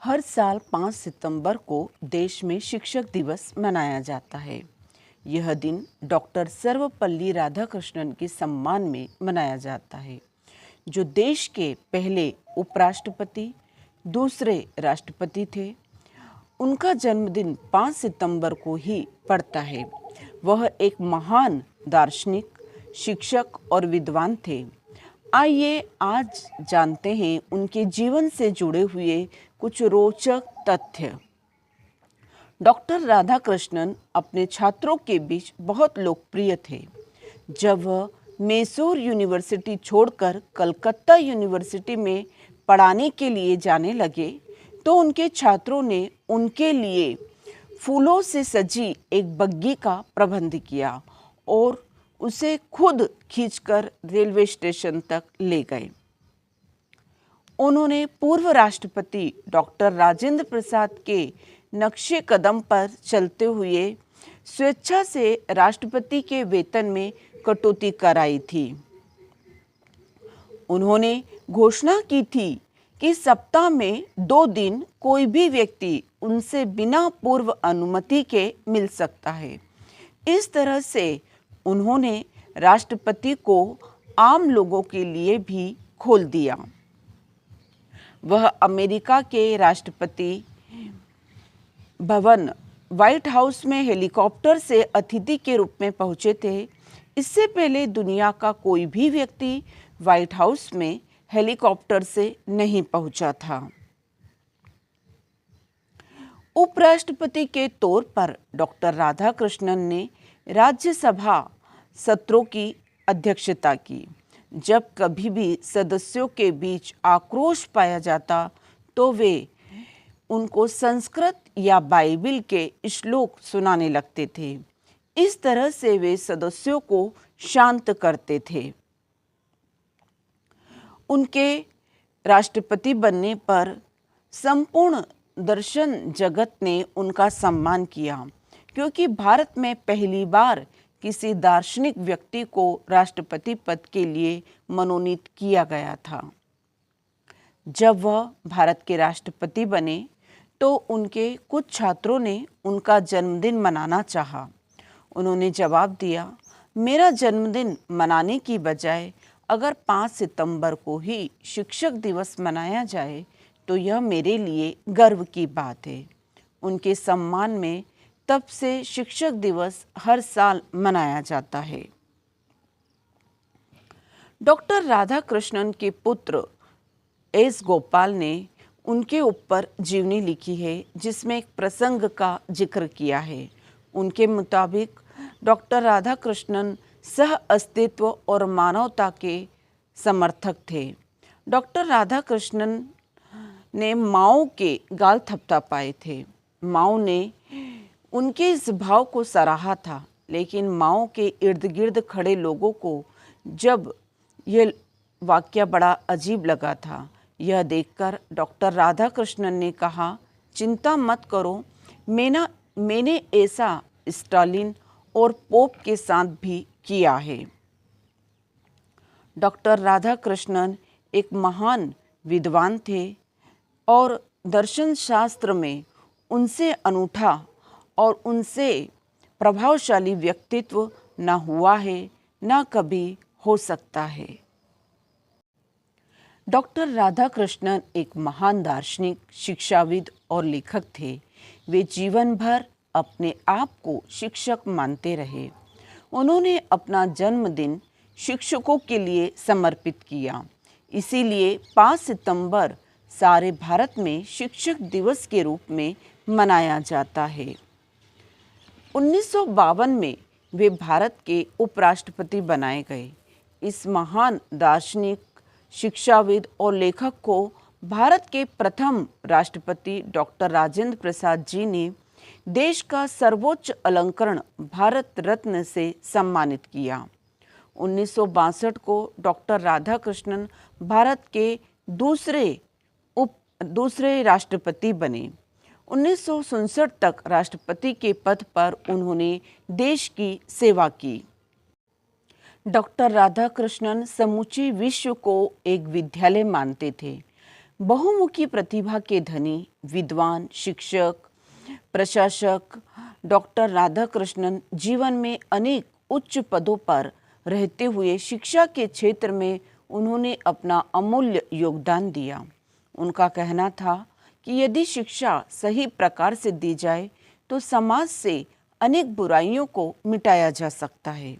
हर साल 5 सितंबर को देश में शिक्षक दिवस मनाया जाता है। यह दिन डॉक्टर सर्वपल्ली राधाकृष्णन के सम्मान में मनाया जाता है, जो देश के पहले उपराष्ट्रपति, दूसरे राष्ट्रपति थे। उनका जन्मदिन 5 सितंबर को ही पड़ता है। वह एक महान दार्शनिक, शिक्षक और विद्वान थे। आइए आज जानते हैं उनके जीवन से जुड़े हुए कुछ रोचक तथ्य। डॉक्टर राधाकृष्णन अपने छात्रों के बीच बहुत लोकप्रिय थे। जब वह मैसूर यूनिवर्सिटी छोड़कर कलकत्ता यूनिवर्सिटी में पढ़ाने के लिए जाने लगे, तो उनके छात्रों ने उनके लिए फूलों से सजी एक बग्गी का प्रबंध किया और उसे खुद खींचकर रेलवे स्टेशन तक ले गए। उन्होंने पूर्व राष्ट्रपति डॉक्टर राजेंद्र प्रसाद के नक्शे कदम पर चलते हुए स्वेच्छा से राष्ट्रपति के वेतन में कटौती कराई थी। उन्होंने घोषणा की थी कि सप्ताह में 2 दिन कोई भी व्यक्ति उनसे बिना पूर्व अनुमति के मिल सकता है। इस तरह से उन्होंने राष्ट्रपति को आम लोगों के लिए भी खोल दिया। वह अमेरिका के राष्ट्रपति भवन व्हाइट हाउस में हेलीकॉप्टर से अतिथि के रूप में पहुंचे थे। इससे पहले दुनिया का कोई भी व्यक्ति व्हाइट हाउस में हेलीकॉप्टर से नहीं पहुंचा था। उपराष्ट्रपति के तौर पर डॉक्टर राधाकृष्णन ने राज्यसभा सत्रों की अध्यक्षता की। जब कभी भी सदस्यों के बीच आक्रोश पाया जाता, तो वे उनको संस्कृत या बाइबिल के श्लोक सुनाने लगते थे। इस तरह से वे सदस्यों को शांत करते थे। उनके राष्ट्रपति बनने पर संपूर्ण दर्शन जगत ने उनका सम्मान किया, क्योंकि भारत में पहली बार किसी दार्शनिक व्यक्ति को राष्ट्रपति पद के लिए मनोनीत किया गया था। जब वह भारत के राष्ट्रपति बने, तो उनके कुछ छात्रों ने उनका जन्मदिन मनाना चाहा। उन्होंने जवाब दिया, मेरा जन्मदिन मनाने की बजाय अगर 5 सितंबर को ही शिक्षक दिवस मनाया जाए, तो यह मेरे लिए गर्व की बात है। उनके सम्मान में तब से शिक्षक दिवस हर साल मनाया जाता है। डॉक्टर राधाकृष्णन के पुत्र एस गोपाल ने उनके ऊपर जीवनी लिखी है, जिसमें एक प्रसंग का जिक्र किया है। उनके मुताबिक डॉक्टर राधाकृष्णन सह अस्तित्व और मानवता के समर्थक थे। डॉक्टर राधाकृष्णन ने माओ के गाल थपथपाए थे। माओ ने उनके इस भाव को सराहा था, लेकिन माओ के इर्द गिर्द खड़े लोगों को जब यह वाक्य बड़ा अजीब लगा था। यह देखकर डॉक्टर राधाकृष्णन ने कहा, चिंता मत करो, मैंने ऐसा स्टालिन और पोप के साथ भी किया है। डॉक्टर राधाकृष्णन एक महान विद्वान थे और दर्शन शास्त्र में उनसे अनूठा और उनसे प्रभावशाली व्यक्तित्व न हुआ है, न कभी हो सकता है। डॉक्टर राधाकृष्णन एक महान दार्शनिक, शिक्षाविद और लेखक थे। वे जीवन भर अपने आप को शिक्षक मानते रहे। उन्होंने अपना जन्मदिन शिक्षकों के लिए समर्पित किया। इसीलिए 5 सितंबर सारे भारत में शिक्षक दिवस के रूप में मनाया जाता है। 1952 में वे भारत के उपराष्ट्रपति बनाए गए। इस महान दार्शनिक, शिक्षाविद और लेखक को भारत के प्रथम राष्ट्रपति डॉक्टर राजेंद्र प्रसाद जी ने देश का सर्वोच्च अलंकरण भारत रत्न से सम्मानित किया। 1962 को डॉक्टर राधाकृष्णन भारत के दूसरे राष्ट्रपति बने। 1967 तक राष्ट्रपति के पद पर उन्होंने देश की सेवा की। डॉक्टर राधाकृष्णन समूचे विश्व को एक विद्यालय मानते थे। बहुमुखी प्रतिभा के धनी विद्वान, शिक्षक, प्रशासक डॉक्टर राधाकृष्णन जीवन में अनेक उच्च पदों पर रहते हुए शिक्षा के क्षेत्र में उन्होंने अपना अमूल्य योगदान दिया। उनका कहना था कि यदि शिक्षा सही प्रकार से दी जाए तो समाज से अनेक बुराइयों को मिटाया जा सकता है।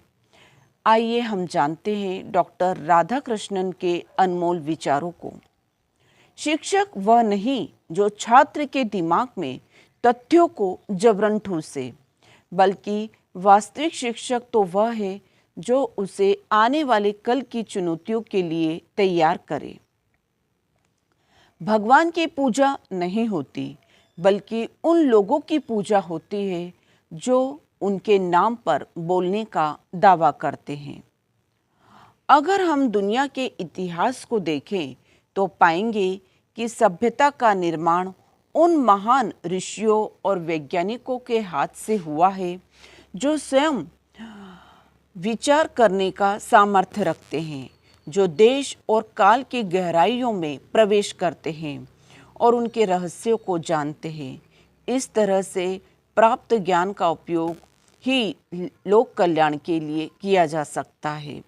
आइए हम जानते हैं डॉक्टर राधाकृष्णन के अनमोल विचारों को। शिक्षक वह नहीं जो छात्र के दिमाग में तथ्यों को जबरन ठूसे, बल्कि वास्तविक शिक्षक तो वह है जो उसे आने वाले कल की चुनौतियों के लिए तैयार करे। भगवान की पूजा नहीं होती, बल्कि उन लोगों की पूजा होती है जो उनके नाम पर बोलने का दावा करते हैं। अगर हम दुनिया के इतिहास को देखें तो पाएंगे कि सभ्यता का निर्माण उन महान ऋषियों और वैज्ञानिकों के हाथ से हुआ है जो स्वयं विचार करने का सामर्थ्य रखते हैं, जो देश और काल की गहराइयों में प्रवेश करते हैं और उनके रहस्यों को जानते हैं। इस तरह से प्राप्त ज्ञान का उपयोग ही लोक कल्याण के लिए किया जा सकता है।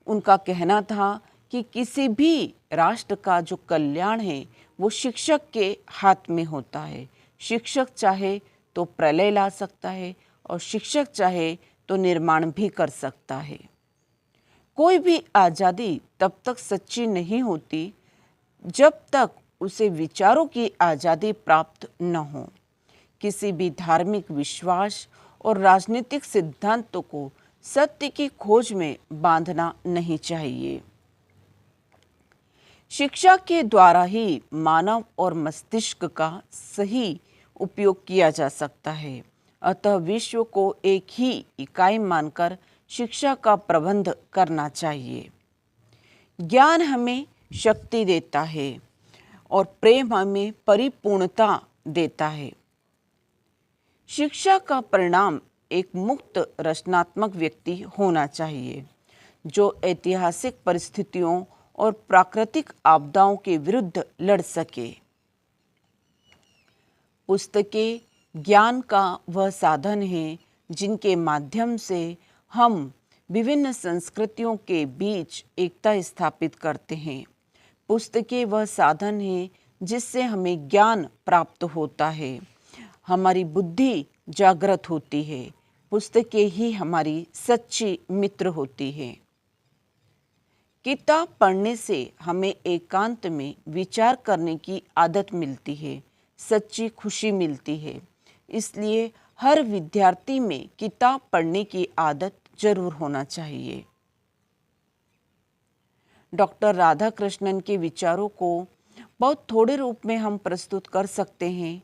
उनका कहना था कि किसी भी राष्ट्र का जो कल्याण है वो शिक्षक के हाथ में होता है। शिक्षक चाहे तो प्रलय ला सकता है और शिक्षक चाहे तो निर्माण भी कर सकता है। कोई भी आज़ादी तब तक सच्ची नहीं होती जब तक उसे विचारों की आज़ादी प्राप्त न हो। किसी भी धार्मिक विश्वास और राजनीतिक सिद्धांतों को सत्य की खोज में बांधना नहीं चाहिए। शिक्षा के द्वारा ही मानव और मस्तिष्क का सही उपयोग किया जा सकता है। अतः विश्व को एक ही इकाई मानकर शिक्षा का प्रबंध करना चाहिए। ज्ञान हमें शक्ति देता है और प्रेम हमें परिपूर्णता देता है। शिक्षा का परिणाम एक मुक्त रचनात्मक व्यक्ति होना चाहिए जो ऐतिहासिक परिस्थितियों और प्राकृतिक आपदाओं के विरुद्ध लड़ सके। पुस्तकें ज्ञान का वह साधन है जिनके माध्यम से हम विभिन्न संस्कृतियों के बीच एकता स्थापित करते हैं। पुस्तकें वह साधन है जिससे हमें ज्ञान प्राप्त होता है, हमारी बुद्धि जागृत होती है। पुस्तकें ही हमारी सच्ची मित्र होती है। किताब पढ़ने से हमें एकांत में विचार करने की आदत मिलती है, सच्ची खुशी मिलती है। इसलिए हर विद्यार्थी में किताब पढ़ने की आदत जरूर होना चाहिए। डॉक्टर राधाकृष्णन के विचारों को बहुत थोड़े रूप में हम प्रस्तुत कर सकते हैं।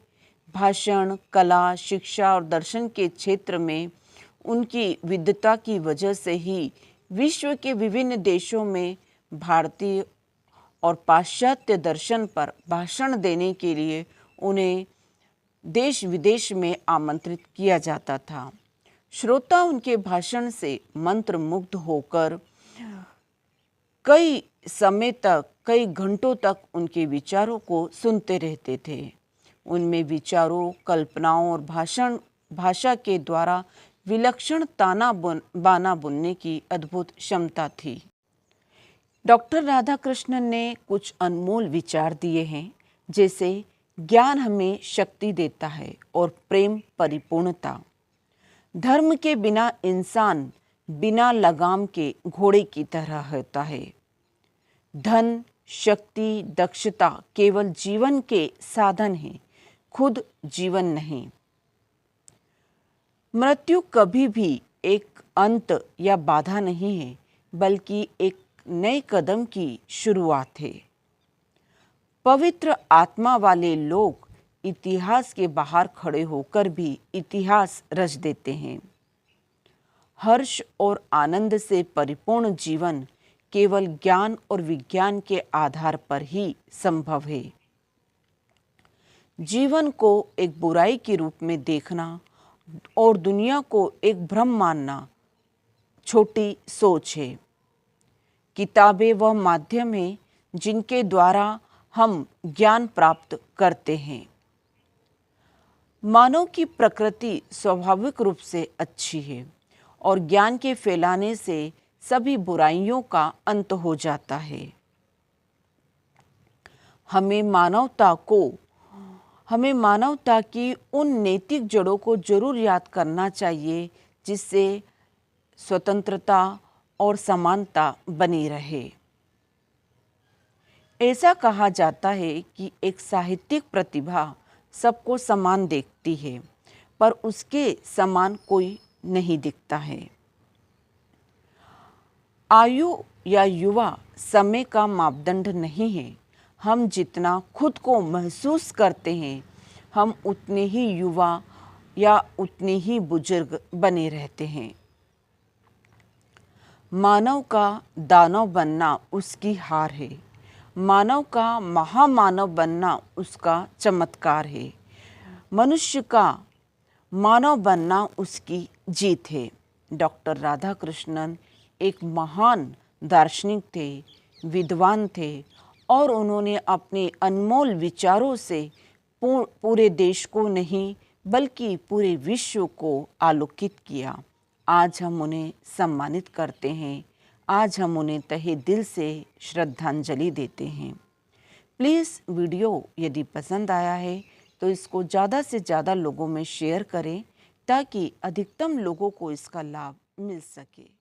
भाषण, कला, शिक्षा और दर्शन के क्षेत्र में उनकी विद्वता की वजह से ही विश्व के विभिन्न देशों में भारतीय और पाश्चात्य दर्शन पर भाषण देने के लिए उन्हें देश विदेश में आमंत्रित किया जाता था। श्रोता उनके भाषण से मंत्रमुग्ध होकर कई समय तक, कई घंटों तक उनके विचारों को सुनते रहते थे। उनमें विचारों, कल्पनाओं और भाषा के द्वारा विलक्षण बाना बुनने की अद्भुत क्षमता थी। डॉक्टर राधाकृष्णन ने कुछ अनमोल विचार दिए हैं, जैसे ज्ञान हमें शक्ति देता है और प्रेम परिपूर्णता। धर्म के बिना इंसान बिना लगाम के घोड़े की तरह होता है। धन, शक्ति, दक्षता केवल जीवन के साधन हैं, खुद जीवन नहीं। मृत्यु कभी भी एक अंत या बाधा नहीं है, बल्कि एक नए कदम की शुरुआत है। पवित्र आत्मा वाले लोग इतिहास के बाहर खड़े होकर भी इतिहास रच देते हैं। हर्ष और आनंद से परिपूर्ण जीवन केवल ज्ञान और विज्ञान के आधार पर ही संभव है। जीवन को एक बुराई के रूप में देखना और दुनिया को एक भ्रम मानना छोटी सोच है। किताबें वह माध्यम है जिनके द्वारा हम ज्ञान प्राप्त करते हैं। मानव की प्रकृति स्वाभाविक रूप से अच्छी है और ज्ञान के फैलाने से सभी बुराइयों का अंत हो जाता है। हमें मानवता की उन नैतिक जड़ों को जरूर याद करना चाहिए जिससे स्वतंत्रता और समानता बनी रहे। ऐसा कहा जाता है कि एक साहित्यिक प्रतिभा सबको समान देखती है, पर उसके समान कोई नहीं दिखता है। आयु या युवा समय का मापदंड नहीं है। हम जितना खुद को महसूस करते हैं, हम उतने ही युवा या उतने ही बुजुर्ग बने रहते हैं। मानव का दानव बनना उसकी हार है, मानव का महामानव बनना उसका चमत्कार है, मनुष्य का मानव बनना उसकी जीत है। डॉक्टर राधाकृष्णन एक महान दार्शनिक थे, विद्वान थे और उन्होंने अपने अनमोल विचारों से पूरे देश को नहीं बल्कि पूरे विश्व को आलोकित किया। आज हम उन्हें सम्मानित करते हैं, आज हम उन्हें तहे दिल से श्रद्धांजलि देते हैं। प्लीज़ वीडियो यदि पसंद आया है तो इसको ज़्यादा से ज़्यादा लोगों में शेयर करें ताकि अधिकतम लोगों को इसका लाभ मिल सके।